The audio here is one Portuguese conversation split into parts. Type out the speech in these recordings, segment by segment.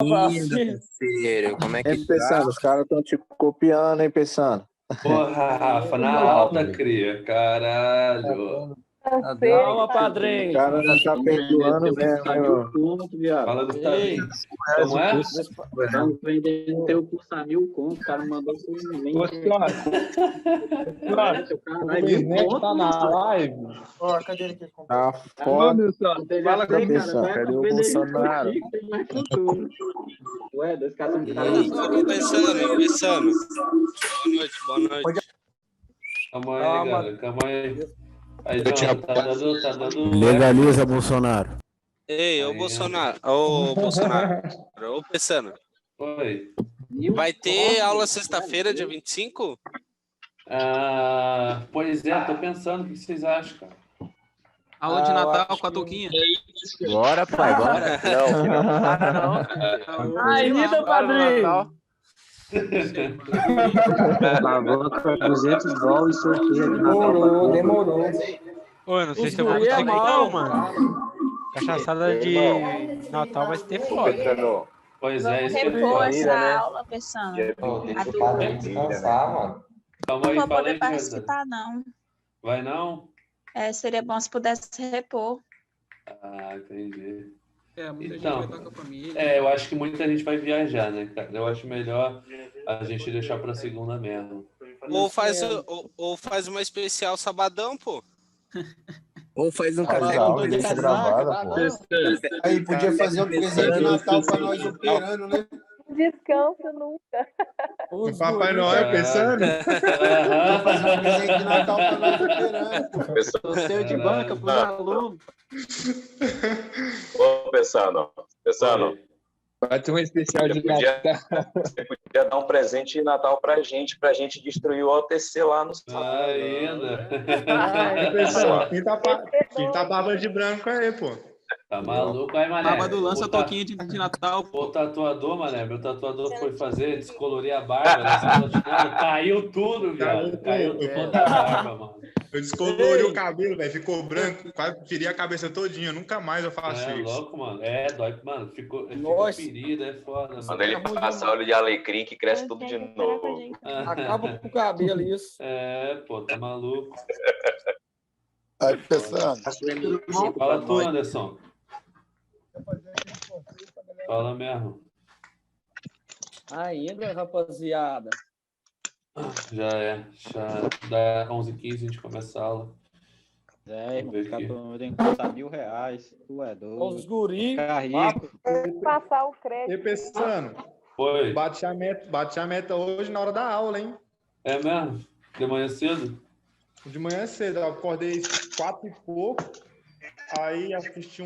Bem-vindo, parceiro. parceiro. Como é que Hein, Pessano, tá? os caras estão te copiando, hein, Pessano? Porra, Rafa, na alta, cria. Caralho. Calma, O padrinho. cara não tá perdoando mesmo, hein, mano? Conto, viado. Fala, Gustavo. Ei, Como é? Estamos vendendo teu curso a 1.000 conto. O cara mandou por e-mail. Ô, senhora, Parece, o cara o vai Luiz 1.000 Neto conto. tá na live. Ó, cadê ele aqui? Tá Ô, foda. meu senhor, fala com TGC, ele. cara, vai Cadê o vender isso Bolsonaro? contigo, tem mais futuro. Ué, dois caras são caras Ei, da Pensando. Boa noite. Calma aí, Calma. galera. Calma aí. Aí, João, tá dando... Legaliza, Bolsonaro. Ei, ô Aí, Bolsonaro. Ô Pessano. Oi. Vai ter aula sexta-feira, dia 25? Ah, pois é, tô pensando. O que vocês acham, cara? Aula de Natal com a Touquinha. Bora, pai, bora. Não, Não para, não. ainda, padrinho. Lavou com 200 dólares e sorteio de Natal. Demorou. Ô, eu não sei Os se eu vou guri é conseguir mal. não, mano. Cachaçada de Natal vai ter foda. Pessano, Pois é, isso que eu ia Repor falar. essa aula, Pessano. Deixa o padre descansar, mano. Calma Não aí, vou fala poder aí, Jota. participar, não. Vai não? Seria bom se pudesse repor. Ah, entendi. Muita Então, gente vai estar com a família. eu acho que muita gente vai viajar, né, cara? Eu acho melhor a gente deixar pra segunda mesmo. Ou faz uma especial sabadão, pô. Ou faz um Fala, café não, com deixa dois gravada, pô. Aí, podia fazer um presente de Natal pra nós operando, né? Descanso nunca. O Papai Noel pensando. Vou fazer um presente de Natal pra nós operando. Sorteio de banca pros alunos. Ô, Pessano, Vai ter um especial de Natal. você podia dar um presente de Natal pra gente destruir o OTC lá no sábado. Ainda. Aí, pessoal, quem tá barba de branco aí, pô. Tá maluco aí, mané? Sábado lança a O ta- Touquinha de Natal. O tatuador, mané, meu tatuador foi fazer, descolorir a barba, né? Caiu tudo, viado. Caiu toda a barba, mano. Eu descolori o cabelo, velho. Ficou branco. Quase tirei a cabeça todinha. Nunca mais eu faço É isso. louco, mano. Dói, mano. Ficou Nossa. ferida, é foda, mano. Quando ele passa óleo de alecrim que cresce tudo de novo. Acaba com o cabelo, isso. Pô, tá maluco. Aí, Pessano. Fala tu, Anderson. Fala mesmo. Ainda, rapaziada. Já dá 11h15 a gente começa a aula. Irmão, Vamos ver aqui. eu tenho que botar R$1.000. Tu é doido. Os guri. Ficar rico. Passar o E crédito. pensando, Oi. bate a meta hoje na hora da aula, hein? É mesmo? De manhã cedo? De manhã cedo, eu acordei 4 e pouco, aí assisti um...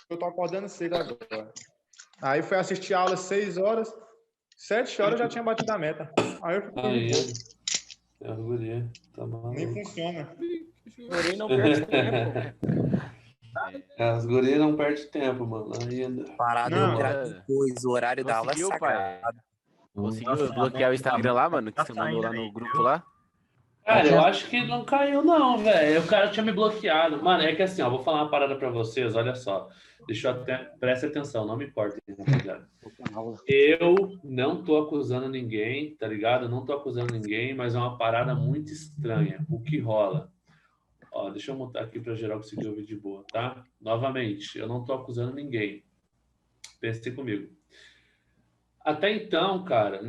Eu tô acordando cedo agora. Aí fui assistir a aula às 6 horas, 7 horas eu já tinha batido a meta. Aí eu fiquei de boa. É guria. Tá maluco. Nem funciona. Guri não perde tempo. As gurias não perdem tempo, mano. Ainda. Parada Não, depois, o horário da aula é Conseguiu, pai? sagrado. Conseguiu bloquear o Instagram lá, mano? Que você mandou lá no grupo lá? Cara, eu acho que não caiu, não, velho. O cara tinha me bloqueado. Mano, é que assim, ó, vou falar uma parada pra vocês, olha só. Deixa eu até. Presta atenção, não me cortem, rapaziada. Eu não tô acusando ninguém, tá ligado? Não tô acusando ninguém, mas é uma parada muito estranha. O que rola? Ó, deixa eu montar aqui pra geral conseguir ouvir de boa, tá? Novamente, eu não tô acusando ninguém. Pensem comigo. Até então, cara,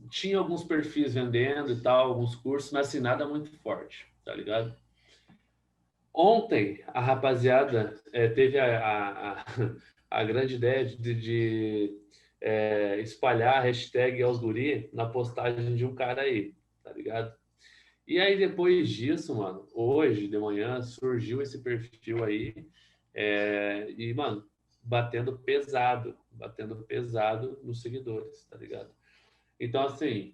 tinha alguns perfis vendendo e tal, alguns cursos, mas assim, nada muito forte, tá ligado? Ontem, a rapaziada teve a grande ideia de espalhar a hashtag aos guri na postagem de um cara aí, tá ligado? E aí, depois disso, mano, hoje de manhã surgiu esse perfil aí e, mano, batendo pesado nos seguidores, tá ligado? Então, assim,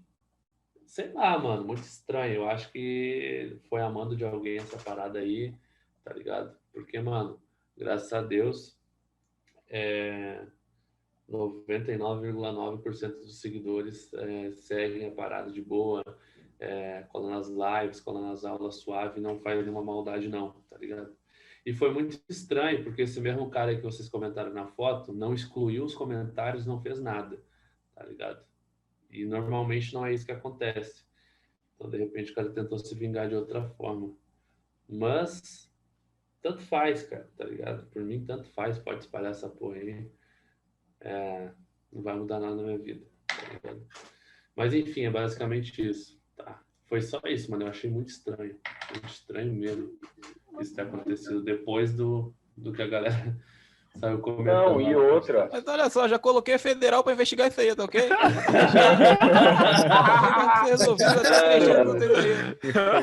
sei lá, mano, muito estranho. Eu acho que foi a mando de alguém essa parada aí, tá ligado? Porque, mano, graças a Deus, 99,9% dos seguidores seguem a parada de boa, cola nas lives, cola nas aulas suave, não faz nenhuma maldade não, tá ligado? E foi muito estranho, porque esse mesmo cara aí que vocês comentaram na foto não excluiu os comentários, não fez nada, tá ligado? E normalmente não é isso que acontece. Então, de repente, o cara tentou se vingar de outra forma. Mas, tanto faz, cara, tá ligado? Por mim, tanto faz, pode espalhar essa porra aí. Não vai mudar nada na minha vida, tá ligado? Mas, enfim, é basicamente isso, tá? Foi só isso, mano. Eu achei muito estranho mesmo isso ter acontecido depois do que a galera saiu comentando. Não, e outra. Mas olha só, já coloquei a federal pra investigar isso aí, tá ok?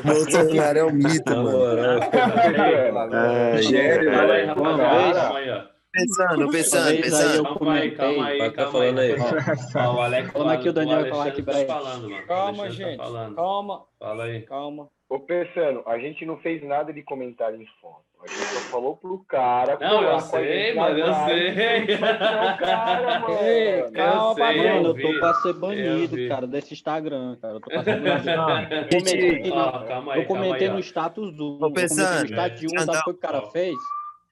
Bolsonaro é um mito, mano. Pensando. Calma aí. Ó, o Alex Falando aqui, o Daniel vai falar aqui, tá peraí. falando, mano. Calma, gente. Calma. Fala aí. Calma. Ô, Pensando, a gente não fez nada de comentário em foto. A gente só falou pro cara. Não, eu colar com a sei, gente mano, eu atrás, sei. o cara, mano. Ei, calma, sei, padrinho. eu Eu vi, tô pra ser eu banido, vi. cara, desse Instagram, cara. Eu tô pra ser banido. Ó, calma aí, Eu comentei ó. no status do. Tô Eu comentei pensando. no status de um, sabe o que o cara fez?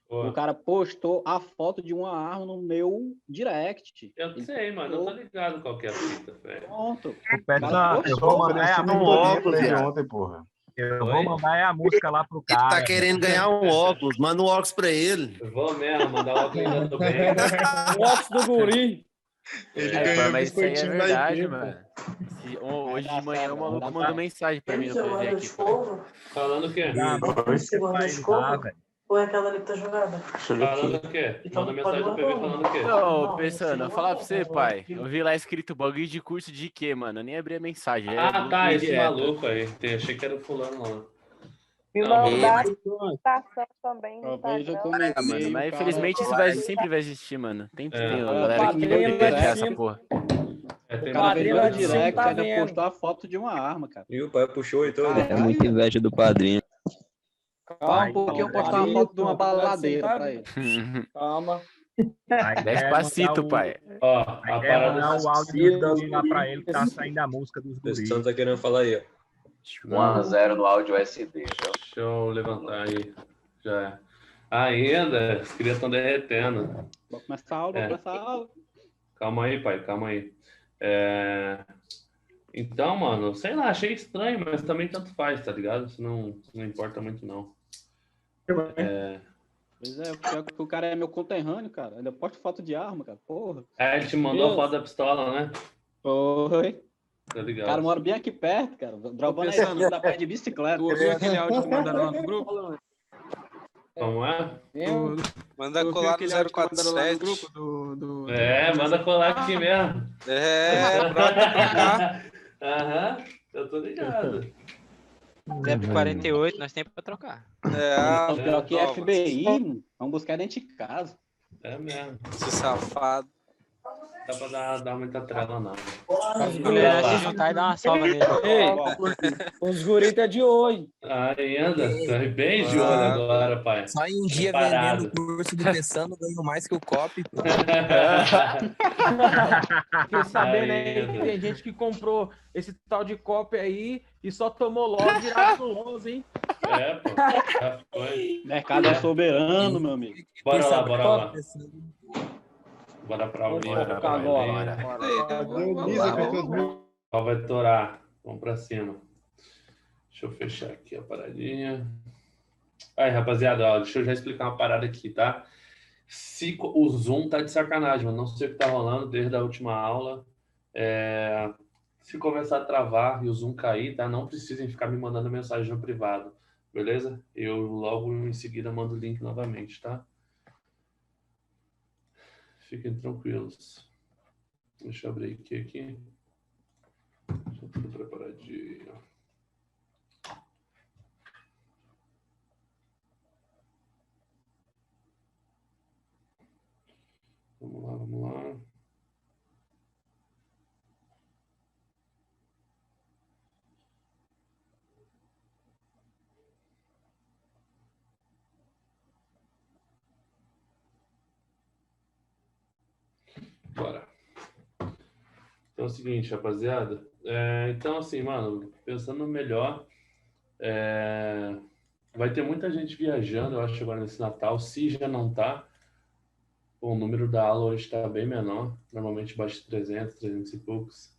Ó, O cara postou a foto de uma arma no meu direct. eu sei, mano, eu tô ligado qual que é a fita, velho. Pronto. Pensando, eu vou mandar um óculos de ontem, porra. Eu vou mandar a música lá pro cara. Ele tá querendo ganhar um óculos, manda um óculos pra ele. Eu vou mesmo, mandar o óculos ainda do bem. O óculos do guri. Mas isso aí é verdade, mano. Hoje de manhã o maluco mandou mensagem pra mim no PV aqui. Falando o quê? Ou é aquela ali que tá jogada? Falando o quê? Manda mensagem no PV falando o quê? Não, pensando, eu falar pra você, pai. Eu vi lá escrito bagulho de curso de quê, mano? Eu nem abri a mensagem. Ah, tá, esse maluco aí. Achei que era o fulano lá. E Não, não dá beleza. estação também no Instagram. Ah, mano, mas infelizmente isso sempre vai existir, mano. Tem É. a galera que vai pegar essa porra. O cara veio no direct ainda postou a foto de uma arma, cara. E o pai puxou e tudo. É muita inveja do padrinho. Calma um pouquinho, eu postar uma foto de uma baladeira pra ele. Calma. Despacito, pai. Ó, a parada mandar o áudio do guri lá pra ele que tá saindo a música dos O guris. Santos tá querendo falar aí, ó. 1-0 no áudio SD. Deixa eu levantar aí. Já é. Ainda, os crias estão derretendo. Vou começar a aula, vou começar a aula. Calma aí, pai, calma aí. Então, mano, sei lá, achei estranho, mas também tanto faz, tá ligado? Isso não importa muito, não. Pois é, o cara é meu conterrâneo, cara. Ele posta foto de arma, cara. Porra. Ele te mandou a foto da pistola, né? Foi. Tá O ligado? cara mora bem aqui perto, cara. Dropando aí da pé de bicicleta. Tu ouviu aquele áudio que mandaram lá no grupo? Como é? Manda Tu colar ouviu no aquele áudio que mandaram lá no 047. grupo do... Manda colar aqui mesmo. Pronto pra cá. Aham, eu tô ligado. Dep 48, nós temos pra trocar. Pior que FBI, mano. Vamos buscar dentro de casa. É mesmo. Esse safado. Não dá pra dar muita trela, não. As mulheres se juntar e dar uma salva nele. Os guris é de hoje. Ainda? Tá bem de olho agora, pai. Só em um dia Preparado. vendendo o curso do Pensando ganhou mais que o COP. Fiquei sabendo aí que tem gente que comprou esse tal de copy aí e só tomou logo direto no 11, hein? Pô. Já foi. Mercado é soberano, meu amigo. Bora lá. Bora pra Vamos Almira. focar agora. Qual vai torar? Vamos pra cima. Deixa eu fechar aqui a paradinha. Aí, rapaziada, ó, deixa eu já explicar uma parada aqui, tá? O Zoom tá de sacanagem, mano. Não sei o que tá rolando desde a última aula. Se começar a travar e o Zoom cair, tá? Não precisem ficar me mandando mensagem no privado, beleza? Eu logo em seguida mando o link novamente, tá? Fiquem tranquilos. Deixa eu abrir aqui. Já tudo preparadinho. Vamos lá. Bora. Então é o seguinte, rapaziada. Então, assim, mano, pensando melhor, Vai ter muita gente viajando, eu acho, agora nesse Natal. Se já não tá, o número da aula hoje está bem menor. Normalmente baixa de 300, 300 e poucos.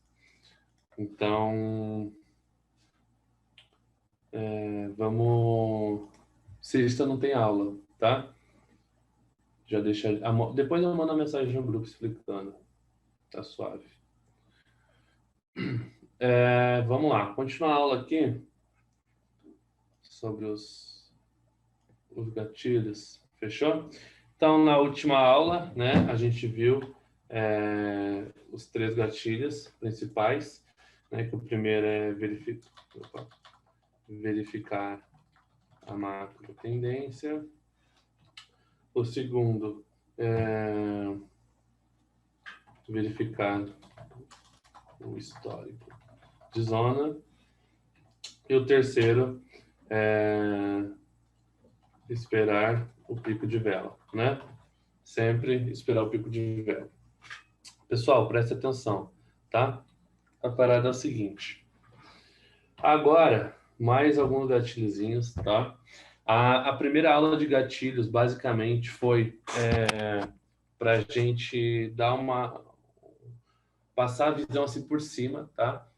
Então, vamos... Sexta não tem aula, tá? Já deixa... Depois eu mando a mensagem no grupo explicando. Tá suave. Vamos lá, continuar a aula aqui sobre os gatilhos. Fechou? Então, na última aula, né, a gente viu os 3 gatilhos principais, né, que o primeiro é verificar a macro tendência. O segundo é verificar o histórico de zona. E o terceiro é esperar o pico de vela, né? Sempre esperar o pico de vela. Pessoal, preste atenção, tá? A parada é o seguinte. Agora, mais alguns gatilhozinhos, tá? A primeira aula de gatilhos, basicamente, foi para a gente dar passar a visão assim por cima, tá?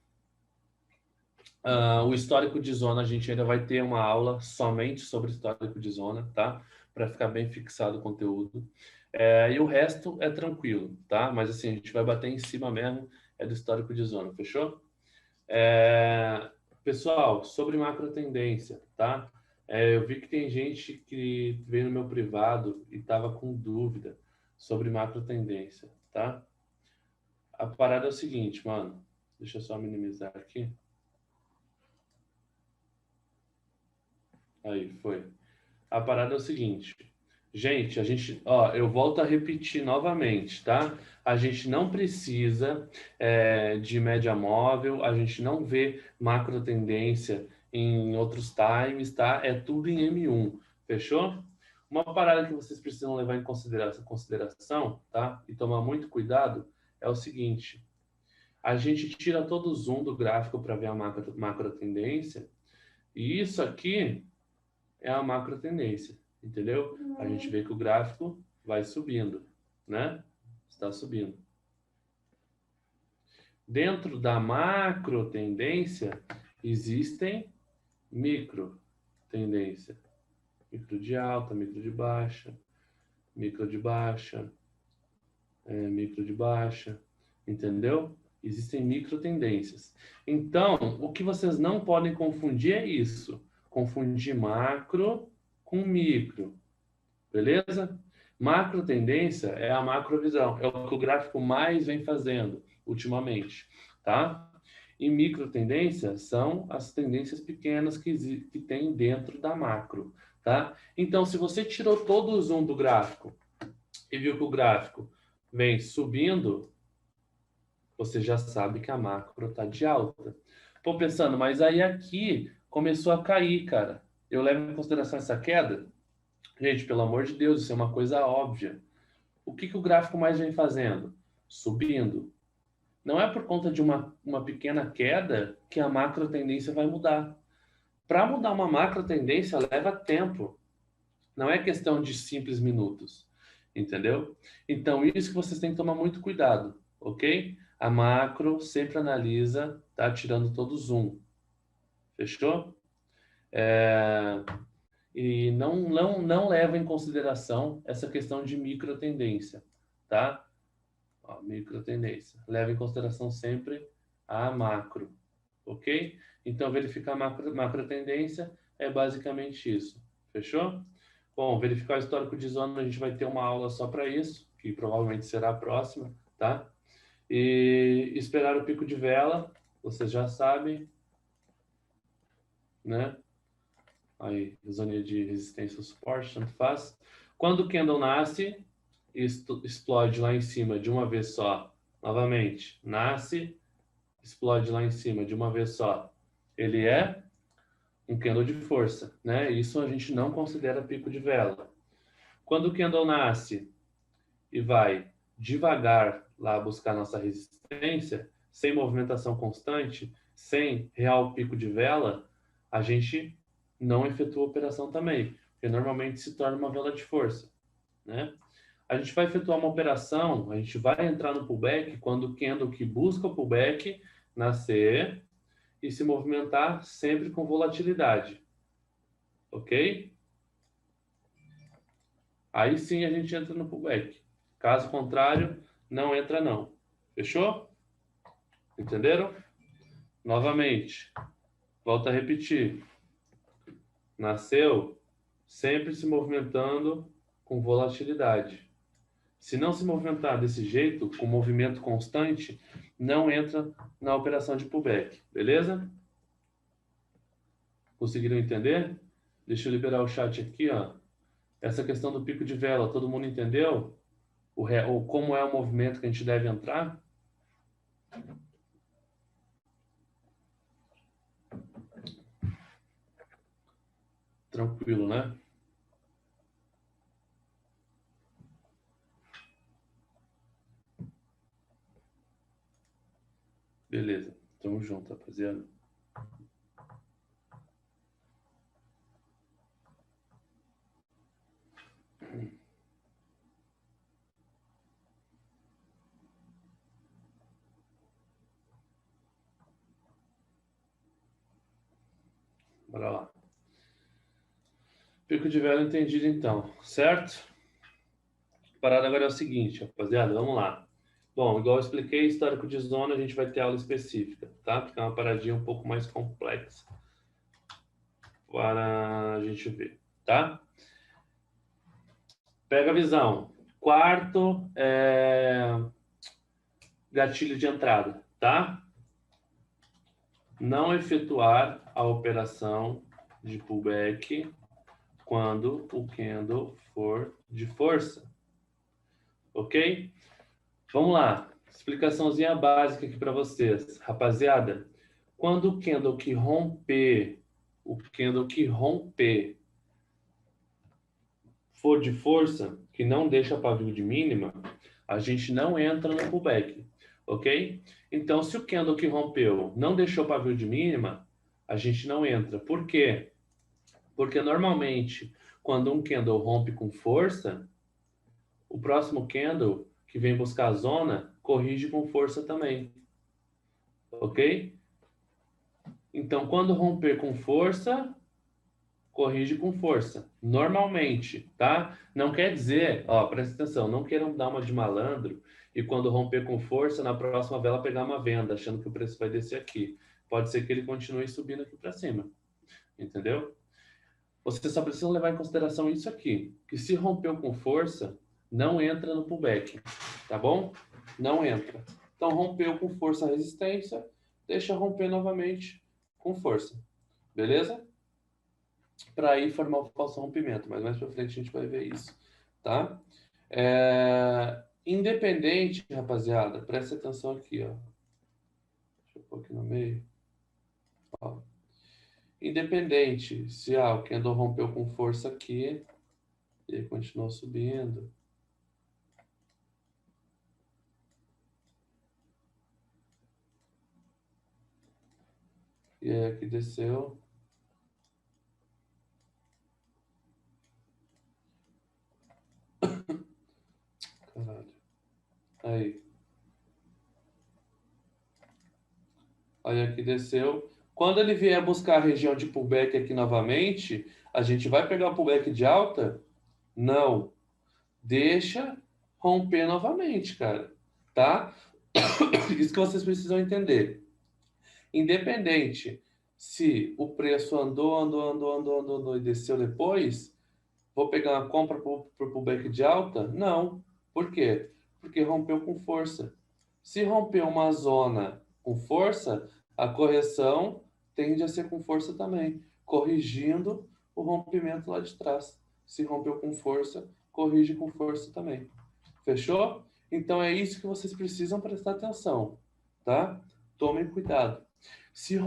O histórico de zona, a gente ainda vai ter uma aula somente sobre histórico de zona, tá? Para ficar bem fixado o conteúdo. E o resto é tranquilo, tá? Mas assim, a gente vai bater em cima mesmo, do histórico de zona, fechou? Pessoal, sobre macro tendência, tá? Eu vi que tem gente que veio no meu privado e estava com dúvida sobre macro tendência, tá? A parada é o seguinte, mano. Deixa eu só minimizar aqui. Aí, foi. A parada é o seguinte. Gente, eu volto a repetir novamente, tá? A gente não precisa de média móvel, a gente não vê macro tendência em outros times, tá? É tudo em M1, fechou? Uma parada que vocês precisam levar em consideração, tá? E tomar muito cuidado é o seguinte. A gente tira todo o zoom do gráfico para ver a macro tendência, e isso aqui é a macro tendência, entendeu? A gente vê que o gráfico vai subindo, né? Está subindo. Dentro da macro tendência, existem micro tendência. Micro de alta, micro de baixa, micro de baixa, micro de baixa, entendeu? Existem micro tendências. Então, o que vocês não podem confundir é isso. Confundir macro com micro, beleza? Macro tendência é a macrovisão, é o que o gráfico mais vem fazendo ultimamente, tá? E micro tendência são as tendências pequenas que tem dentro da macro, tá? Então, se você tirou todo o zoom do gráfico e viu que o gráfico vem subindo, você já sabe que a macro está de alta. Pô, pensando, mas aí aqui começou a cair, cara. Eu levo em consideração essa queda? Gente, pelo amor de Deus, isso é uma coisa óbvia. O que o gráfico mais vem fazendo? Subindo. Não é por conta de uma pequena queda que a macro tendência vai mudar. Para mudar uma macro tendência leva tempo. Não é questão de simples minutos. Entendeu? Então, isso que vocês têm que tomar muito cuidado, ok? A macro sempre analisa, tá tirando todo o zoom. Fechou? E não leva em consideração essa questão de micro tendência, tá? Ó, micro tendência. Leva em consideração sempre a macro, ok? Então, verificar a macro tendência é basicamente isso. Fechou? Bom, verificar o histórico de zona, a gente vai ter uma aula só para isso, que provavelmente será a próxima, tá? E esperar o pico de vela, vocês já sabem, né? Aí, zona de resistência ou suporte, tanto faz. Quando o candle nasce, explode lá em cima de uma vez só, novamente, nasce, explode lá em cima de uma vez só. Ele é um candle de força, né? Isso a gente não considera pico de vela. Quando o candle nasce e vai devagar lá buscar nossa resistência, sem movimentação constante, sem real pico de vela, a gente não efetua a operação também, porque normalmente se torna uma vela de força, né? A gente vai efetuar uma operação, a gente vai entrar no pullback quando o candle que busca o pullback nascer e se movimentar sempre com volatilidade, ok? Aí sim a gente entra no pullback. Caso contrário, não entra não. Fechou? Entenderam? Novamente, volto a repetir. Nasceu sempre se movimentando com volatilidade. Se não se movimentar desse jeito, com movimento constante, não entra na operação de pullback. Beleza? Conseguiram entender? Deixa eu liberar o chat aqui, ó. Essa questão do pico de vela, todo mundo entendeu? Ou como é o movimento que a gente deve entrar? Tranquilo, né? Beleza. Tamo junto, rapaziada. Bora lá. Pico de vela entendido então, certo? A parada agora é o seguinte, rapaziada, vamos lá. Bom, igual eu expliquei, histórico de zona, a gente vai ter aula específica, tá? Porque é uma paradinha um pouco mais complexa para a gente ver, tá? Pega a visão. Quarto gatilho de entrada, tá? Não efetuar a operação de pullback quando o candle for de força. Ok? Vamos lá. Explicaçãozinha básica aqui para vocês. Rapaziada, quando o candle que romper for de força, que não deixa pavio de mínima, a gente não entra no pullback. Ok? Então, se o candle que rompeu não deixou pavio de mínima, a gente não entra. Por quê? Porque normalmente, quando um candle rompe com força, o próximo candle que vem buscar a zona corrige com força também. Ok? Então, quando romper com força, corrige com força. Normalmente, tá? Não quer dizer, ó, presta atenção, não queiram dar uma de malandro e quando romper com força, na próxima vela pegar uma venda, achando que o preço vai descer aqui. Pode ser que ele continue subindo aqui para cima. Entendeu? Vocês só precisam levar em consideração isso aqui, que se rompeu com força, não entra no pullback, tá bom? Não entra. Então, rompeu com força a resistência, deixa romper novamente com força. Beleza? Para aí formar o falso rompimento, mas mais para frente a gente vai ver isso, tá? Independente, rapaziada, presta atenção aqui, ó. Deixa eu pôr aqui no meio. Ó. Independente se o candle rompeu com força aqui e ele continuou subindo. E aí aqui desceu. Caralho. Aí. Aí aqui desceu. Quando ele vier buscar a região de pullback aqui novamente, a gente vai pegar o pullback de alta? Não. Deixa romper novamente, cara. Tá? Isso que vocês precisam entender. Independente se o preço andou e desceu depois, vou pegar uma compra para o pullback de alta? Não. Por quê? Porque rompeu com força. Se romper uma zona com força, a correção tende a ser com força também, corrigindo o rompimento lá de trás. Se rompeu com força, corrige com força também. Fechou? Então é isso que vocês precisam prestar atenção, tá? Tomem cuidado. Se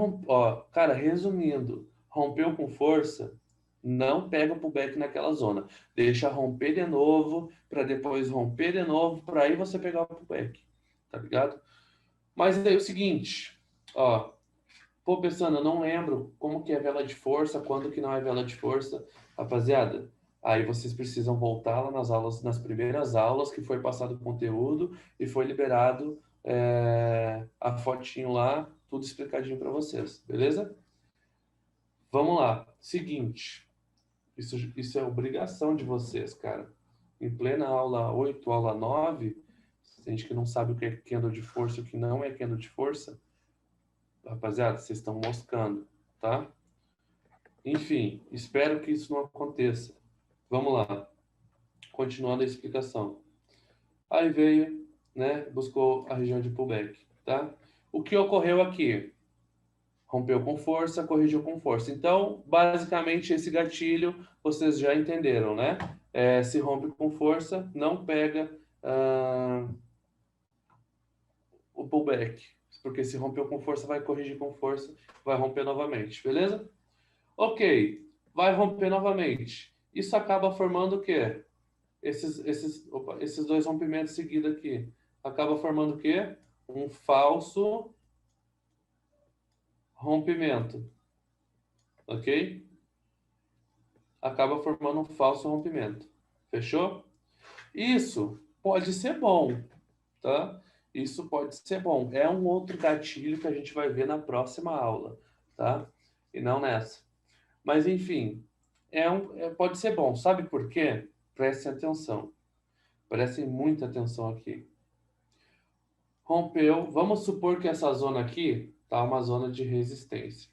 cara, resumindo, rompeu com força, não pega o pullback naquela zona. Deixa romper de novo, para depois romper de novo, para aí você pegar o pullback. Tá ligado? Mas aí é o seguinte, ó, Pô, Pessana, eu não lembro como que é vela de força, quando que não é vela de força. Rapaziada, aí vocês precisam voltar lá nas aulas, nas primeiras aulas que foi passado o conteúdo e foi liberado a fotinho lá, tudo explicadinho para vocês, beleza? Vamos lá. Seguinte, isso é obrigação de vocês, cara. Em plena aula 8, aula 9, tem gente que não sabe o que é candle de força e o que não é candle de força. Rapaziada, vocês estão moscando, tá? Enfim, espero que isso não aconteça. Vamos lá. Continuando a explicação. Aí veio, né, buscou a região de pullback, tá? O que ocorreu aqui? Rompeu com força, corrigiu com força. Então, basicamente, esse gatilho, vocês já entenderam, né? Se rompe com força, não pega o pullback. Porque se rompeu com força, vai corrigir com força, vai romper novamente, beleza? Ok, vai romper novamente. Isso acaba formando o quê? Esses dois rompimentos seguidos aqui. Acaba formando o quê? Um falso rompimento. Ok? Acaba formando um falso rompimento. Fechou? Isso pode ser bom, tá? Isso pode ser bom. É um outro gatilho que a gente vai ver na próxima aula, tá? E não nessa. Mas, enfim, pode ser bom. Sabe por quê? Prestem atenção. Prestem muita atenção aqui. Rompeu. Vamos supor que essa zona aqui tá uma zona de resistência.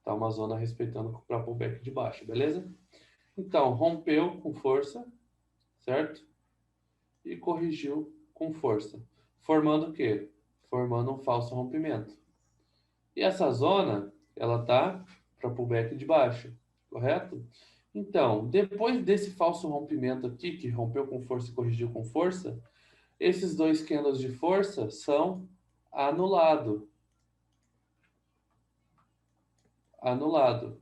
Tá uma zona respeitando para pullback de baixo, beleza? Então, rompeu com força, certo? E corrigiu com força. Formando o quê? Formando um falso rompimento. E essa zona, ela tá para pullback de baixo, correto? Então, depois desse falso rompimento aqui, que rompeu com força e corrigiu com força, esses dois candles de força são anulados. Anulado.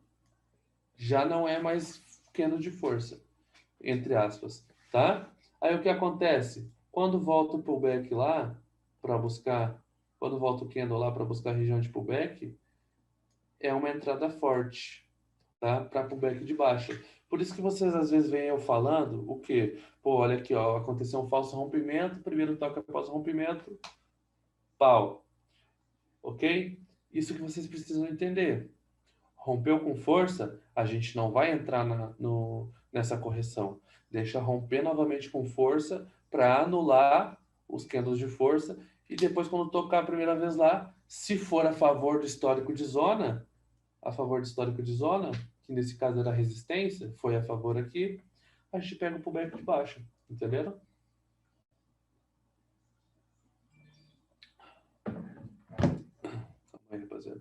Já não é mais candle de força, entre aspas, tá? Aí o que acontece? Quando volta o pullback lá, para buscar, quando volta o candle lá para buscar a região de pullback, é uma entrada forte, tá? Para pullback de baixo. Por isso que vocês às vezes veem eu falando o quê? Pô, olha aqui, ó, aconteceu um falso rompimento, primeiro toque após o rompimento, pau. Ok? Isso que vocês precisam entender. Rompeu com força, a gente não vai entrar nessa correção. Deixa romper novamente com força para anular os candles de força e depois quando tocar a primeira vez lá, se for a favor do histórico de zona, que nesse caso era resistência, foi a favor aqui, a gente pega o pullback de baixo, entenderam? Calma aí, rapaziada.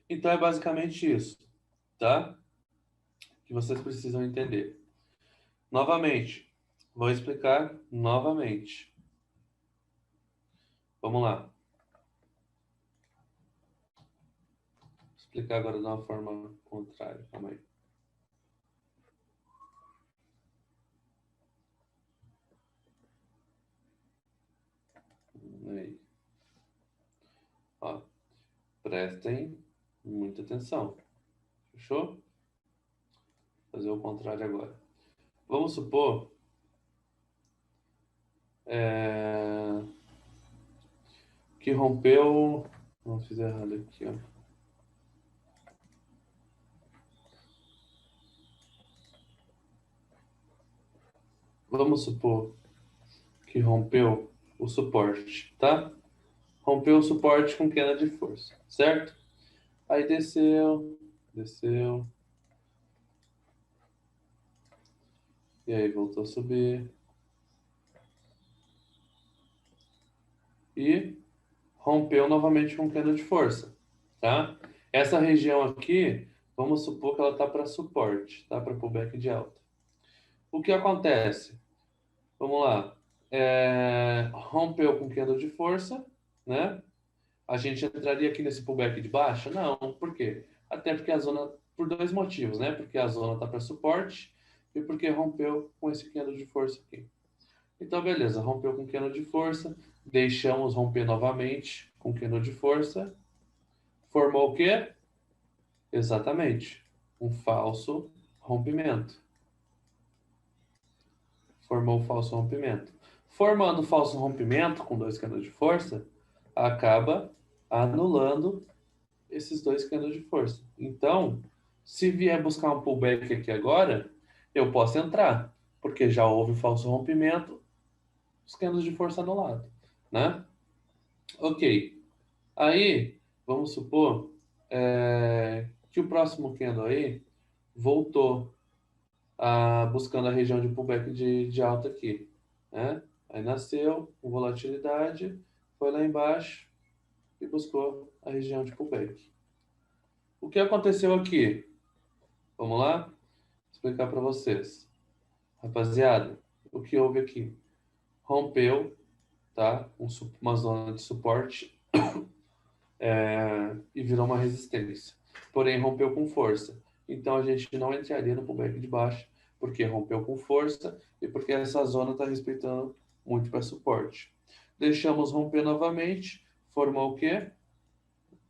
Então é basicamente isso, tá? Que vocês precisam entender. Novamente, vou explicar novamente. Vamos lá. Vou explicar agora de uma forma contrária. Calma aí. Aí. Ó, prestem muita atenção. Fechou? Vou fazer o contrário agora. Vamos supor que rompeu... Não fiz errado aqui, ó. Vamos supor que rompeu o suporte, tá? Rompeu o suporte com queda de força, certo? Aí desceu, desceu. E aí voltou a subir. E rompeu novamente com queda de força, tá? Essa região aqui, vamos supor que ela está para suporte, tá? Para pullback de alta. O que acontece? Vamos lá. Rompeu com queda de força, né? A gente entraria aqui nesse pullback de baixa? Não. Por quê? Até porque a zona, por dois motivos, né? Porque a zona está para suporte e porque rompeu com esse candle de força aqui. Então, beleza, rompeu com candle de força, deixamos romper novamente com candle de força, Formou o quê? Exatamente. Um falso rompimento. Formou um falso rompimento. Formando falso rompimento com 2 cânodos de força, acaba anulando esses 2 cânodos de força. Então, se vier buscar um pullback aqui agora, eu posso entrar, porque já houve falso rompimento, os cânodos de força anulados, né? Ok. Aí, vamos supor que o próximo candle aí voltou buscando a região de pullback de alta aqui, né? Aí nasceu com volatilidade, foi lá embaixo e buscou a região de pullback. O que aconteceu aqui? Vamos lá? Explicar para vocês. Rapaziada, o que houve aqui? Rompeu, tá? Uma zona de suporte e virou uma resistência. Porém, rompeu com força. Então, a gente não entraria no pullback de baixo, porque rompeu com força e porque essa zona está respeitando muito para suporte. Deixamos romper novamente, formou o quê?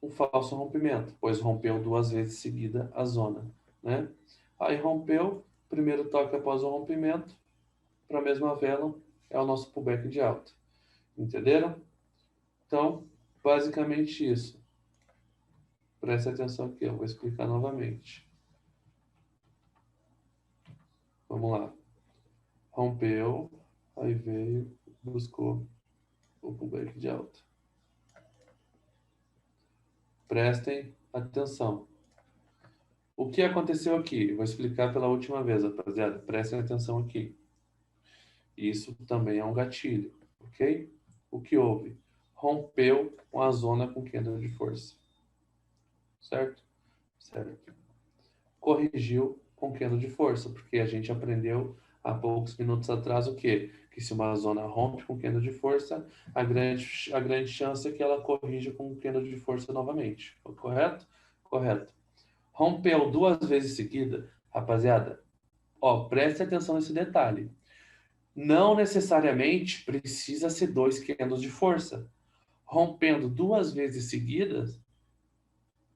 Um falso rompimento, pois rompeu 2 vezes seguida a zona, né? Aí rompeu, primeiro toque após o rompimento, para a mesma vela, é o nosso pullback de alta. Entenderam? Então, basicamente isso. Preste atenção aqui, eu vou explicar novamente. Vamos lá. Rompeu, aí veio, buscou o pullback de alta. Prestem atenção. O que aconteceu aqui? Vou explicar pela última vez, rapaziada. Prestem atenção aqui. Isso também é um gatilho, ok? O que houve? Rompeu com a zona com candle de força. Certo? Certo. Corrigiu com candle de força, porque a gente aprendeu há poucos minutos atrás o quê? Que se uma zona rompe com candle de força, a grande chance é que ela corrija com candle de força novamente. Correto? Correto. Rompeu 2 vezes seguida, rapaziada, preste atenção nesse detalhe. Não necessariamente precisa ser 2 candles de força. Rompendo 2 vezes seguidas,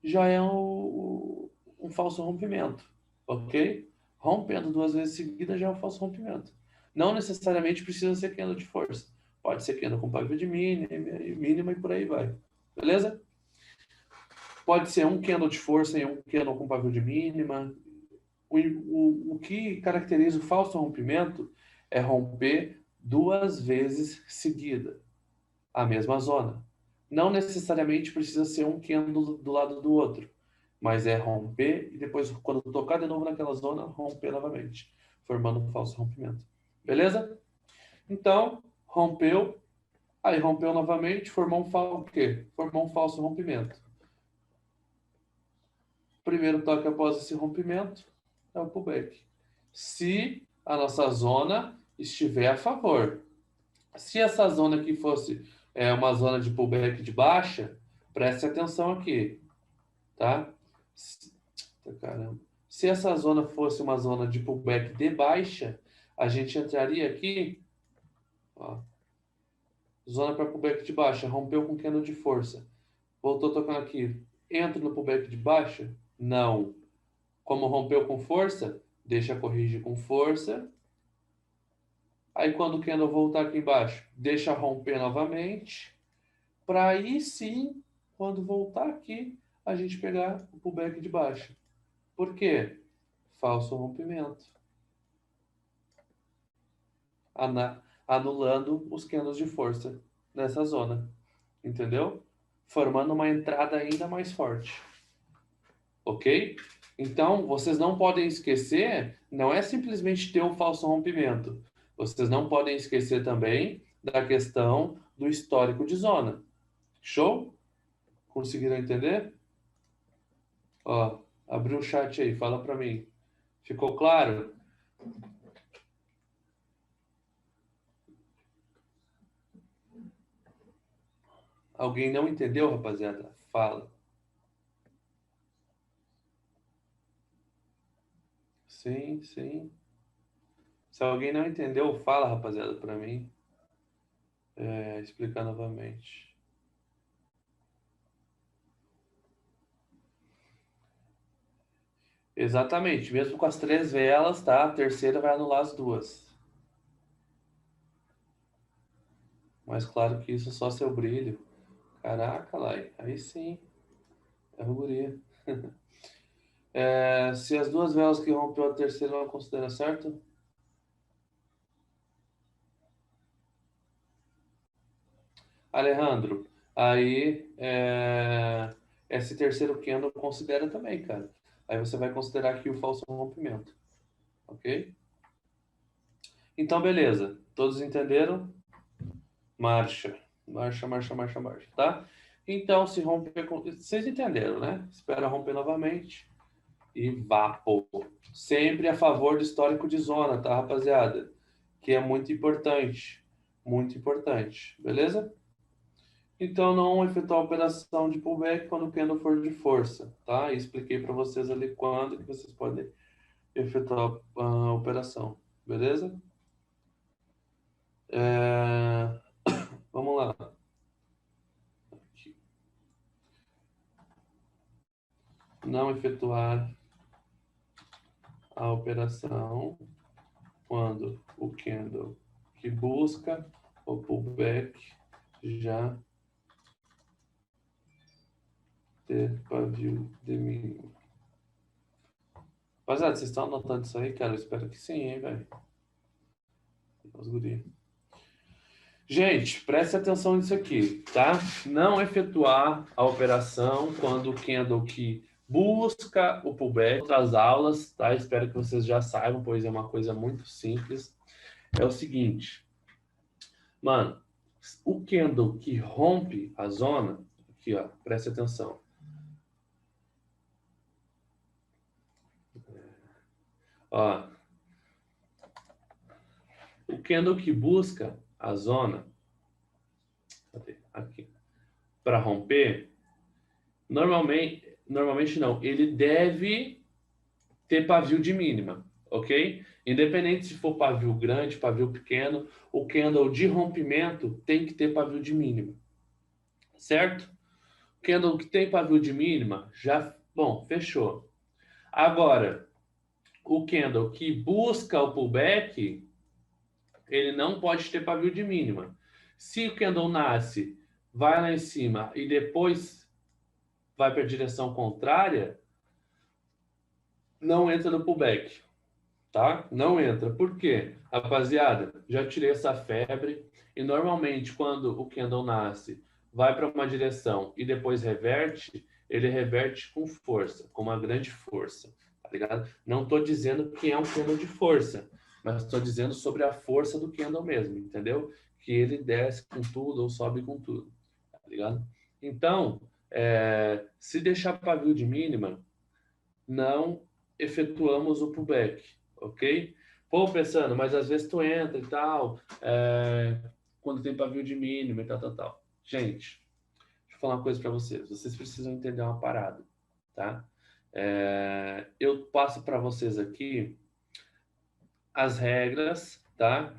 já é um falso rompimento, ok? Rompendo 2 vezes seguidas já é um falso rompimento. Não necessariamente precisa ser candle de força. Pode ser candle com pivot de mínima e por aí vai. Beleza? Pode ser um candle de força e um candle com pivot de mínima. O que caracteriza o falso rompimento é romper 2 vezes seguida a mesma zona. Não necessariamente precisa ser um candle do lado do outro, mas é romper e depois, quando tocar de novo naquela zona, romper novamente, formando um falso rompimento. Beleza? Então, rompeu, aí rompeu novamente, formou o quê? Formou um falso rompimento. Primeiro toque após esse rompimento é o pullback. Se a nossa zona estiver a favor. Se essa zona aqui fosse uma zona de pullback de baixa, preste atenção aqui, tá? Caramba. Se essa zona fosse uma zona de pullback de baixa, a gente entraria aqui, ó, zona para pullback de baixa, rompeu com candle de força, voltou tocando aqui, entra no pullback de baixa? Não. Como rompeu com força, deixa corrigir com força. Aí quando o candle voltar aqui embaixo, deixa romper novamente, para aí sim, quando voltar aqui, a gente pegar o pullback de baixo. Por quê? Falso rompimento. Anulando os candles de força nessa zona. Entendeu? Formando uma entrada ainda mais forte. Ok? Então, vocês não podem esquecer, não é simplesmente ter um falso rompimento. Vocês não podem esquecer também da questão do histórico de zona. Show? Conseguiram entender? Ó, abriu o chat aí, fala para mim. Ficou claro? Alguém não entendeu, rapaziada? Fala. Sim, sim. Se alguém não entendeu, fala, rapaziada, para mim. Explicar novamente. Exatamente, mesmo com as 3 velas, tá? A terceira vai anular as 2. Mas claro que isso é só seu brilho. Caraca, Lai, aí sim. É ruguria. Se as 2 velas que rompeu a terceira ela considera certo? Alejandro, aí esse terceiro candle considera também, cara. Aí você vai considerar aqui o falso rompimento. Ok? Então, beleza. Todos entenderam? Marcha. Marcha, marcha, marcha, marcha, tá? Então, se romper... Vocês entenderam, né? Espera romper novamente. E vapo. Sempre a favor do histórico de zona, tá, rapaziada? Que é muito importante. Muito importante. Beleza? Então, não efetuar a operação de pullback quando o candle for de força, tá? E expliquei para vocês ali quando que vocês podem efetuar a operação. Beleza? Vamos lá. Aqui. Não efetuar a operação quando o candle que busca o pullback já ter pavio de mínimo. Rapaziada, vocês estão anotando isso aí, cara? Eu espero que sim, hein, velho? Os guri. Gente, preste atenção nisso aqui, tá? Não efetuar a operação quando o candle que busca o pullback. Outras aulas, tá? Espero que vocês já saibam, pois é uma coisa muito simples. É o seguinte, mano, o candle que rompe a zona, aqui, ó, preste atenção. Ó, o candle que busca a zona, aqui, para romper, normalmente não, ele deve ter pavio de mínima, ok? Independente se for pavio grande, pavio pequeno, o candle de rompimento tem que ter pavio de mínima, certo? O candle que tem pavio de mínima, já, bom, fechou. Agora, o candle que busca o pullback, ele não pode ter pavio de mínima. Se o candle nasce, vai lá em cima e depois vai para a direção contrária, não entra no pullback, tá? Não entra. Por quê? Rapaziada, já tirei essa febre e normalmente quando o candle nasce, vai para uma direção e depois reverte, ele reverte com força, com uma grande força, tá ligado? Não estou dizendo que é um candle de força, mas estou dizendo sobre a força do candle mesmo, entendeu? Que ele desce com tudo ou sobe com tudo, tá ligado? Então, se deixar pavio de mínima, não efetuamos o pullback, ok? Pô, pensando, mas às vezes tu entra e tal, quando tem pavio de mínima e tal. Gente, deixa eu falar uma coisa para vocês. Vocês precisam entender uma parada, tá? Eu passo para vocês aqui as regras, tá?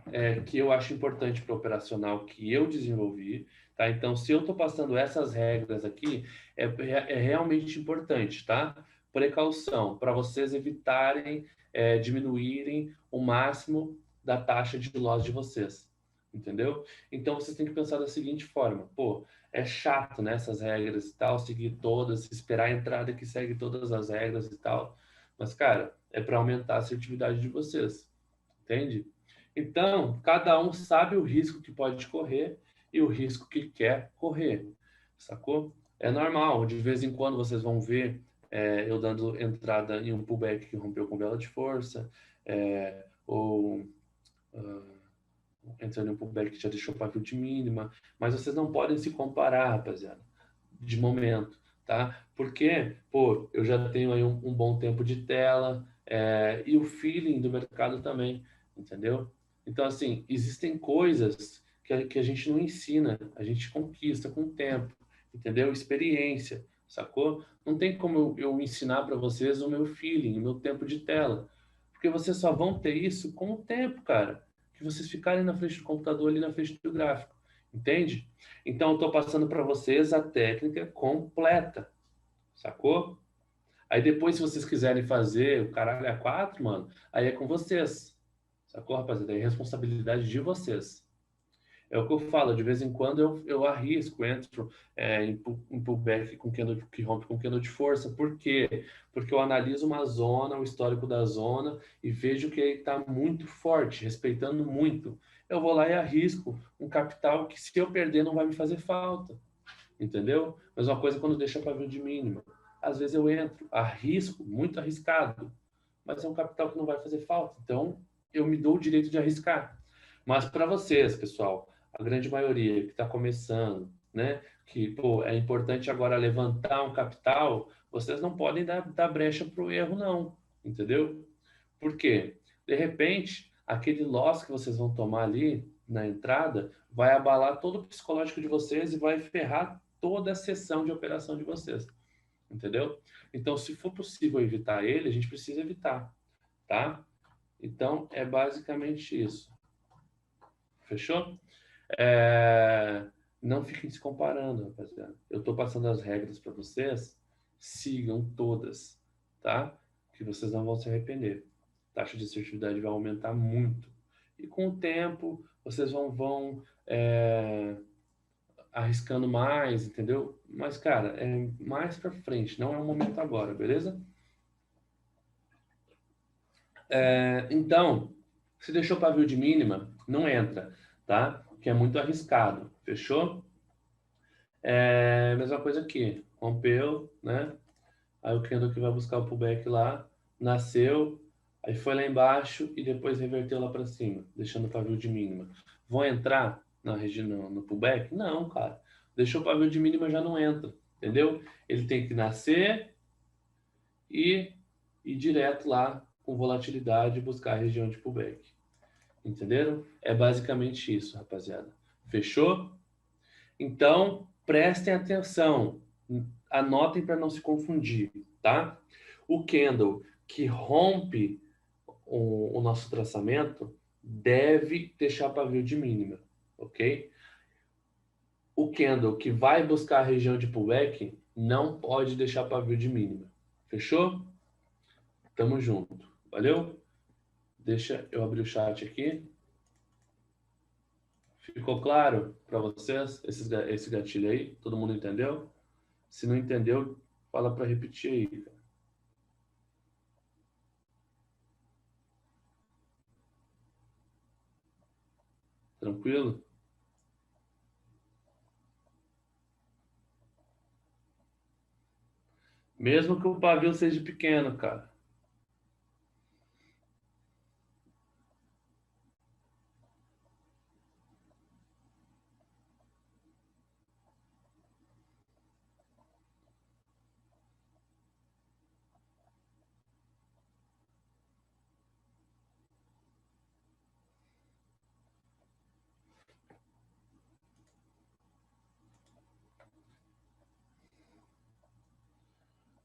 Que eu acho importante para o operacional que eu desenvolvi, tá? Então, se eu estou passando essas regras aqui, é realmente importante, tá? Precaução, para vocês evitarem, diminuírem o máximo da taxa de loss de vocês, entendeu? Então, vocês têm que pensar da seguinte forma, pô, é chato, né, essas regras e tal, seguir todas, esperar a entrada que segue todas as regras e tal, mas, cara, é para aumentar a assertividade de vocês, entende? Então, cada um sabe o risco que pode correr e o risco que quer correr, sacou? É normal, de vez em quando vocês vão ver eu dando entrada em um pullback que rompeu com vela de força, ou entrando em um pullback que já deixou pavio de mínima, mas vocês não podem se comparar, rapaziada, de momento, tá? Porque, pô, eu já tenho aí um bom tempo de tela, e o feeling do mercado também, entendeu? Então, assim, existem coisas que a gente não ensina, a gente conquista com o tempo, entendeu? Experiência, sacou? Não tem como eu ensinar para vocês o meu feeling, o meu tempo de tela, porque vocês só vão ter isso com o tempo, cara, que vocês ficarem na frente do computador, ali na frente do gráfico, entende? Então, eu estou passando para vocês a técnica completa, sacou? Aí depois, se vocês quiserem fazer o caralho a 4, mano, aí é com vocês. Sacou, rapaziada? É responsabilidade de vocês. É o que eu falo, de vez em quando eu arrisco, entro em pullback com candle que rompe com candle de força. Por quê? Porque eu analiso uma zona, o histórico da zona, e vejo que ele está muito forte, respeitando muito. Eu vou lá e arrisco um capital que, se eu perder, não vai me fazer falta. Entendeu? Mesma coisa quando deixa pavio de mínima. Às vezes eu entro, arrisco, muito arriscado, mas é um capital que não vai fazer falta. Então, eu me dou o direito de arriscar. Mas para vocês, pessoal, a grande maioria que está começando, né, que pô, é importante agora levantar um capital, vocês não podem dar brecha para o erro, não. Entendeu? Por quê? De repente, aquele loss que vocês vão tomar ali na entrada vai abalar todo o psicológico de vocês e vai ferrar toda a sessão de operação de vocês. Entendeu? Então, se for possível evitar ele, a gente precisa evitar, tá? Então, é basicamente isso. Fechou? Não fiquem se comparando, rapaziada. Eu estou passando as regras para vocês, sigam todas, tá? Que vocês não vão se arrepender. A taxa de assertividade vai aumentar muito. E com o tempo, vocês vão arriscando mais, entendeu? Mas, cara, é mais para frente, não é o momento agora, beleza? Então, se deixou pavio de mínima, não entra, tá? Que é muito arriscado, fechou? Mesma coisa aqui, rompeu, né? Aí o candle que vai buscar o pullback lá, nasceu, aí foi lá embaixo e depois reverteu lá para cima, deixando o pavio de mínima. Vão entrar na região no pullback? Não, cara. Deixou o pavio de mínima, já não entra, entendeu? Ele tem que nascer e ir direto lá com volatilidade e buscar a região de pullback. Entenderam? É basicamente isso, rapaziada. Fechou? Então, prestem atenção. Anotem para não se confundir, tá? O candle que rompe o nosso traçamento deve deixar pavio de mínima, ok? O candle que vai buscar a região de pullback não pode deixar pavio de mínima. Fechou? Tamo junto. Valeu? Deixa eu abrir o chat aqui. Ficou claro para vocês esse gatilho aí? Todo mundo entendeu? Se não entendeu, fala para repetir aí, cara. Tranquilo? Mesmo que o pavio seja pequeno, cara.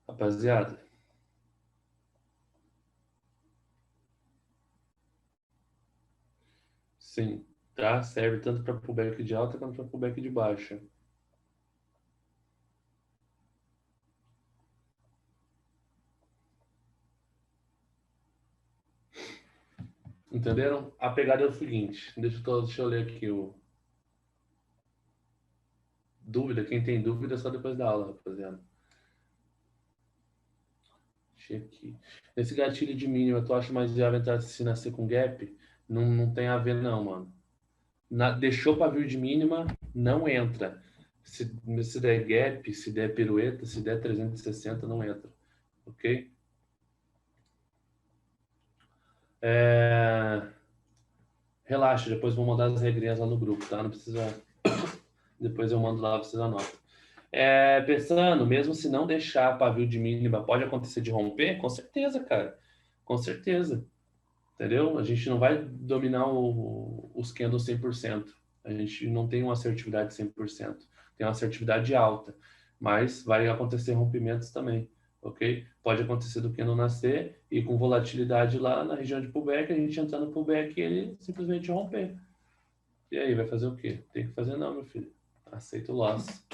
Rapaziada. Sim, tá? Serve tanto para pullback de alta quanto para pullback de baixa. Entenderam? A pegada é o seguinte. Deixa eu ler aqui o... Dúvida? Quem tem dúvida é só depois da aula, rapaziada. Deixa aqui. Nesse gatilho de mínima, tu acha mais viável entrar se nascer com gap? Não tem a ver não, mano. Deixou pavio de mínima, não entra. Se der gap, se der pirueta, se der 360, não entra. Ok? Relaxa, depois vou mandar as regrinhas lá no grupo, tá? Não precisa... Depois eu mando lá, vocês anotam. Pensando, mesmo se não deixar pavio de mínima, pode acontecer de romper? Com certeza, cara. Com certeza. Entendeu? A gente não vai dominar os candles 100%. A gente não tem uma assertividade 100%. Tem uma assertividade alta. Mas vai acontecer rompimentos também. Ok? Pode acontecer do candle nascer e com volatilidade lá na região de pullback, a gente entrar no pullback e ele simplesmente romper. E aí, vai fazer o quê? Tem que fazer não, meu filho. Aceita o loss.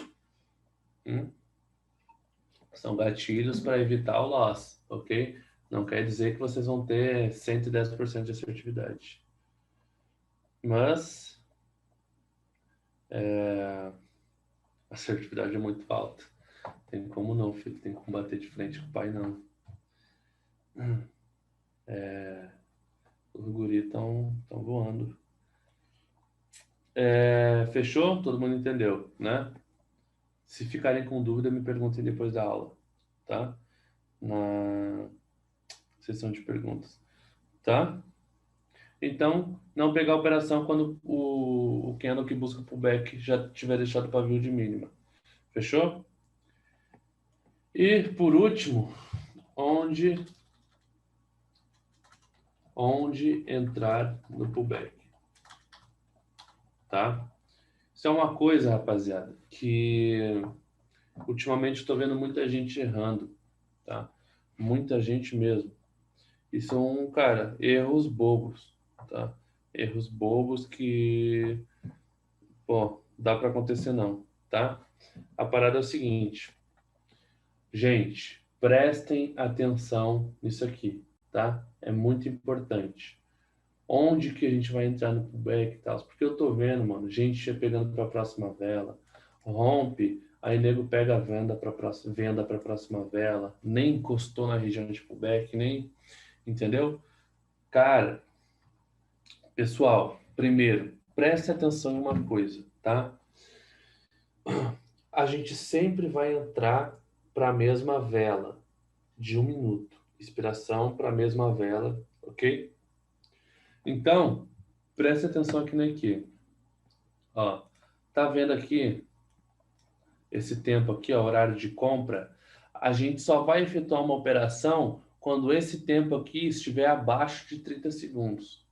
São gatilhos para evitar o loss, ok? Não quer dizer que vocês vão ter 110% de assertividade. Mas a assertividade é muito alta. Tem como não, filho. Tem como bater de frente com o pai, não. Os guris estão voando. Fechou? Todo mundo entendeu, né? Se ficarem com dúvida, me perguntem depois da aula, tá? Na sessão de perguntas, tá? Então, não pegar a operação quando o candle que busca pullback já tiver deixado o pavio de mínima. Fechou? E, por último, onde entrar no pullback. Tá? Isso é uma coisa, rapaziada, que ultimamente estou vendo muita gente errando, tá? Muita gente mesmo. E são, cara, erros bobos, tá? Erros bobos que, pô, dá para acontecer não, tá? A parada é o seguinte. Gente, prestem atenção nisso aqui, tá? É muito importante. Onde que a gente vai entrar no pullback e tal? Porque eu tô vendo, mano, gente pegando para a próxima vela, rompe, aí nego pega a venda para a próxima vela, nem encostou na região de pullback, nem, entendeu? Cara, pessoal, primeiro, preste atenção em uma coisa, tá? A gente sempre vai entrar para a mesma vela de 1 minuto. Inspiração para a mesma vela, ok? Então, preste atenção aqui no EQ. Ó, tá vendo aqui esse tempo aqui, ó, horário de compra? A gente só vai efetuar uma operação quando esse tempo aqui estiver abaixo de 30 segundos,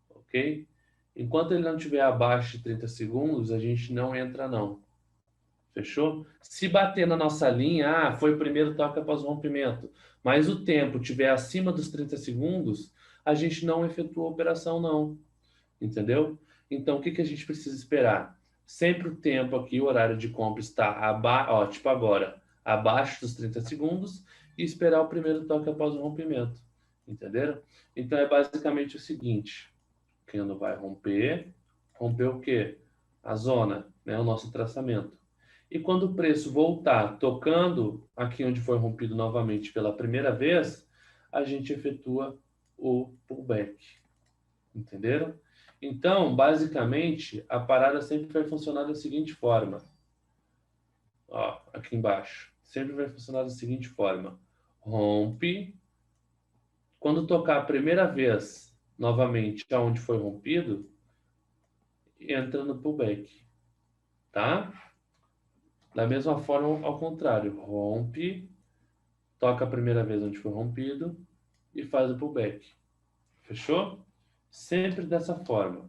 ok? Enquanto ele não estiver abaixo de 30 segundos, a gente não entra não. Fechou? Se bater na nossa linha, foi o primeiro toque após o rompimento, mas o tempo estiver acima dos 30 segundos, a gente não efetua a operação, não. Entendeu? Então, o que a gente precisa esperar? Sempre o tempo aqui, o horário de compra está tipo agora, abaixo dos 30 segundos e esperar o primeiro toque após o rompimento. Entenderam? Então, é basicamente o seguinte. O candle vai romper. Romper o quê? A zona, né? O nosso traçamento. E quando o preço voltar tocando aqui onde foi rompido novamente pela primeira vez, a gente efetua o pullback. Entenderam? Então, basicamente, a parada sempre vai funcionar da seguinte forma. Ó, aqui embaixo. Sempre vai funcionar da seguinte forma. Rompe. Quando tocar a primeira vez, novamente, aonde foi rompido, entra no pullback. Tá? Da mesma forma, ao contrário. Rompe, toca a primeira vez onde foi rompido e faz o pullback. Fechou? Sempre dessa forma.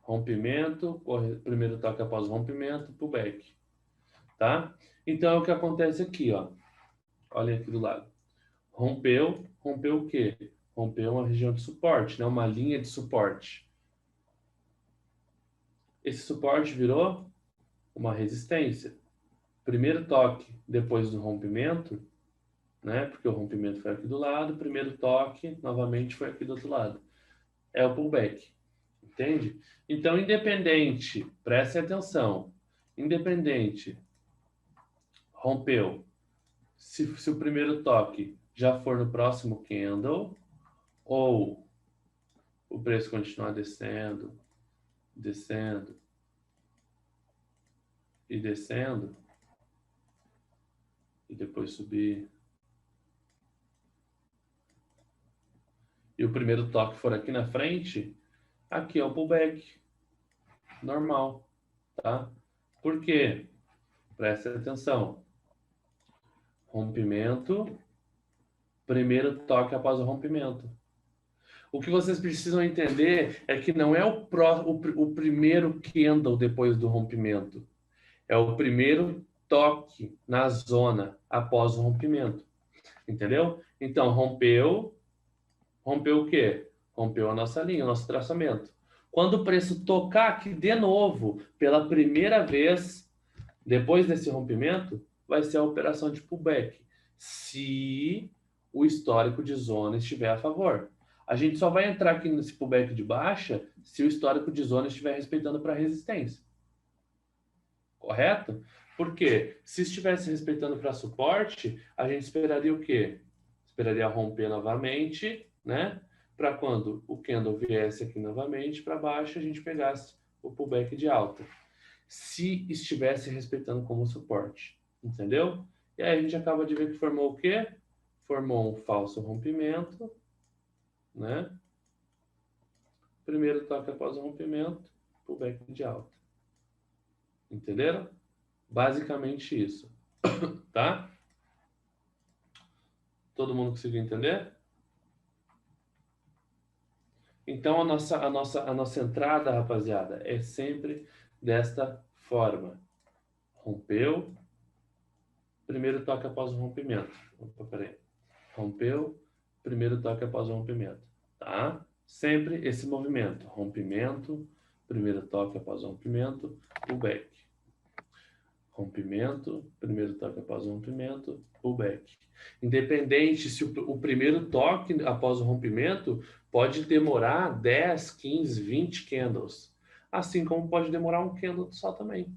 Rompimento, primeiro toque após o rompimento, pullback. Tá? Então, é o que acontece aqui, ó. Olha aqui do lado. Rompeu o quê? Rompeu uma região de suporte, né? Uma linha de suporte. Esse suporte virou uma resistência. Primeiro toque depois do rompimento, né? Porque o rompimento foi aqui do lado, primeiro toque novamente foi aqui do outro lado. É o pullback, entende? Então, independente, preste atenção, independente, rompeu, se o primeiro toque já for no próximo candle, ou o preço continuar descendo, descendo, e descendo, e depois subir, e o primeiro toque for aqui na frente, aqui é o pullback. Normal, tá? Por quê? Preste atenção. Rompimento, primeiro toque após o rompimento. O que vocês precisam entender é que não é o primeiro candle depois do rompimento. É o primeiro toque na zona após o rompimento. Entendeu? Então, rompeu o quê? Rompeu a nossa linha, o nosso traçamento. Quando o preço tocar aqui de novo, pela primeira vez, depois desse rompimento, vai ser a operação de pullback, se o histórico de zona estiver a favor. A gente só vai entrar aqui nesse pullback de baixa se o histórico de zona estiver respeitando para resistência. Correto? Porque se estivesse respeitando para suporte, a gente esperaria o quê? Esperaria romper novamente, né? Para quando o candle viesse aqui novamente para baixo, a gente pegasse o pullback de alta. Se estivesse respeitando como suporte. Entendeu? E aí a gente acaba de ver que formou o quê? Formou um falso rompimento, né? Primeiro toque após o rompimento, pullback de alta. Entenderam? Basicamente isso. Tá? Todo mundo conseguiu entender? Então, a nossa entrada, rapaziada, é sempre desta forma. Rompeu. Primeiro toque após o rompimento. Opa, peraí. Rompeu. Primeiro toque após o rompimento. Tá? Sempre esse movimento. Rompimento. Primeiro toque após o rompimento. Pullback. Rompimento. Primeiro toque após o rompimento. Pullback. Independente se o primeiro toque após o rompimento pode demorar 10, 15, 20 candles. Assim como pode demorar um candle só também.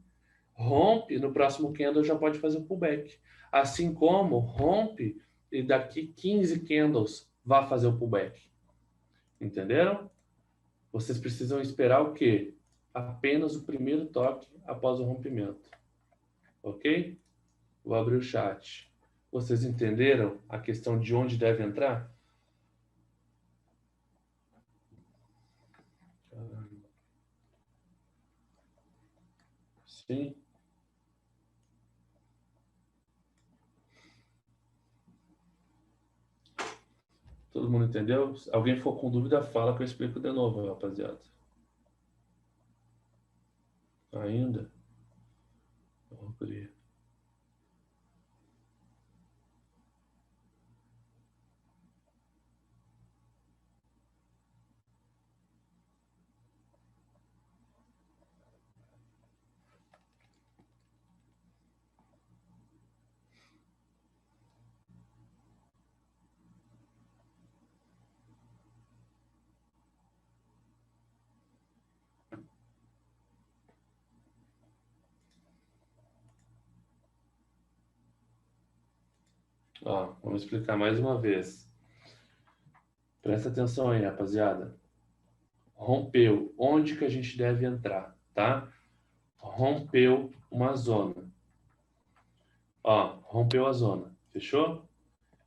Rompe, no próximo candle já pode fazer o pullback. Assim como rompe e daqui 15 candles vai fazer o pullback. Entenderam? Vocês precisam esperar o quê? Apenas o primeiro toque após o rompimento. Ok? Vou abrir o chat. Vocês entenderam a questão de onde deve entrar? Sim. Todo mundo entendeu? Se alguém for com dúvida, fala que eu explico de novo, rapaziada. Ainda? Vou abrir. Ó, vamos explicar mais uma vez. Presta atenção aí, rapaziada. Rompeu. Onde que a gente deve entrar, tá? Rompeu uma zona. Ó, rompeu a zona. Fechou?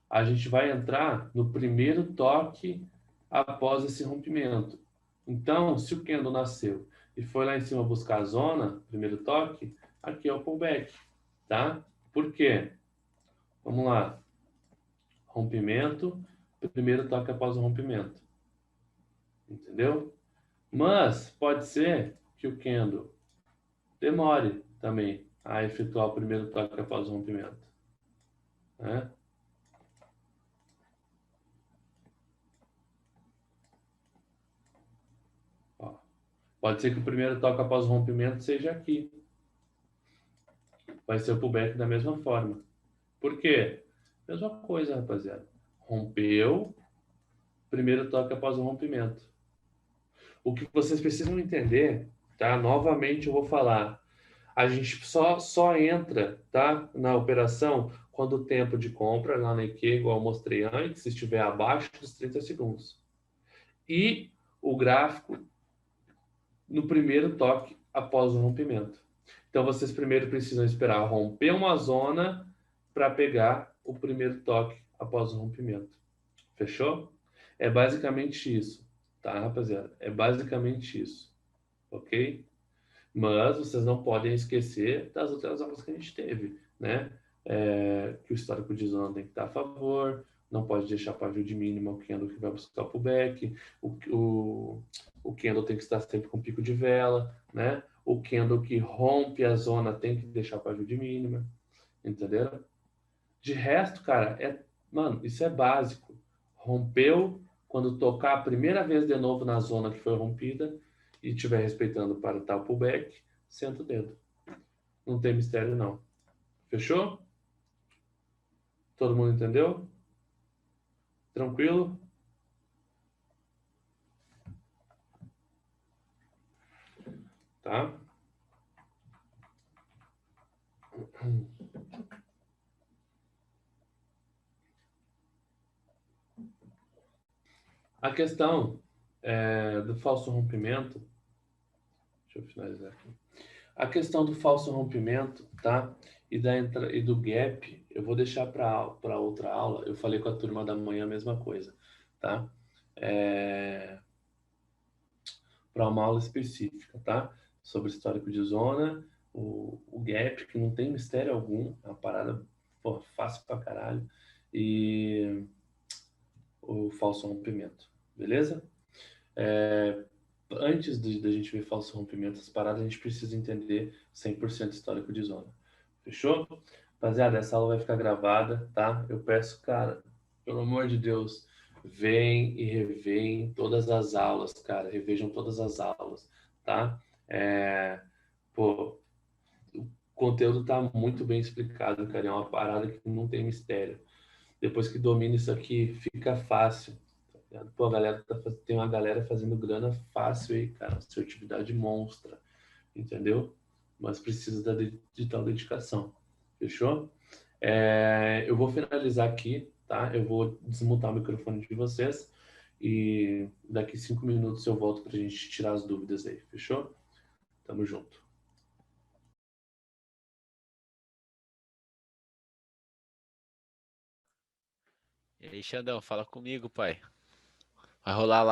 A gente vai entrar no primeiro toque após esse rompimento. Então, se o candle nasceu e foi lá em cima buscar a zona, primeiro toque, aqui é o pullback, tá? Por quê? Vamos lá. Rompimento, primeiro toque após o rompimento. Entendeu? Mas pode ser que o candle demore também a efetuar o primeiro toque após o rompimento. Né? Ó, pode ser que o primeiro toque após o rompimento seja aqui. Vai ser o pullback da mesma forma. Por quê? Mesma coisa, rapaziada. Rompeu, primeiro toque após o rompimento. O que vocês precisam entender, tá? Novamente eu vou falar. A gente só entra, tá? Na operação quando o tempo de compra lá na EQ, igual eu mostrei antes, estiver abaixo dos 30 segundos. E o gráfico no primeiro toque após o rompimento. Então vocês primeiro precisam esperar romper uma zona para pegar o primeiro toque após o rompimento. Fechou? É basicamente isso, tá, rapaziada? É basicamente isso, ok? Mas vocês não podem esquecer das outras aulas que a gente teve, né? Que o histórico de zona tem que estar a favor, não pode deixar pavio de mínima o candle que vai buscar o pullback, o candle tem que estar sempre com pico de vela, né? O candle que rompe a zona tem que deixar pavio de mínima, entenderam? De resto, cara, mano, isso é básico. Rompeu, quando tocar a primeira vez de novo na zona que foi rompida e estiver respeitando para tal pullback, senta o dedo. Não tem mistério, não. Fechou? Todo mundo entendeu? Tranquilo? Tá? A questão do falso rompimento, deixa eu finalizar aqui. A questão do falso rompimento, tá? E do gap, eu vou deixar para outra aula. Eu falei com a turma da manhã a mesma coisa, tá? Para uma aula específica, tá? Sobre histórico de zona, o gap, que não tem mistério algum, é uma parada fácil pra caralho, e o falso rompimento, beleza? Antes da gente ver falso rompimento, as paradas, a gente precisa entender 100% histórico de zona. Fechou? Rapaziada, essa aula vai ficar gravada, tá? Eu peço, cara, pelo amor de Deus, vem e revêem todas as aulas, cara. Revejam todas as aulas, tá? O conteúdo tá muito bem explicado, cara. É uma parada que não tem mistério. Depois que domina isso aqui, fica fácil. Pô, tem uma galera fazendo grana fácil aí, cara. Assertividade monstra, entendeu? Mas precisa de tal dedicação. Fechou? Eu vou finalizar aqui, tá? Eu vou desmutar o microfone de vocês e daqui 5 minutos eu volto pra gente tirar as dúvidas aí. Fechou? Tamo junto. E aí, Xandão, fala comigo, pai. Vai rolar lá.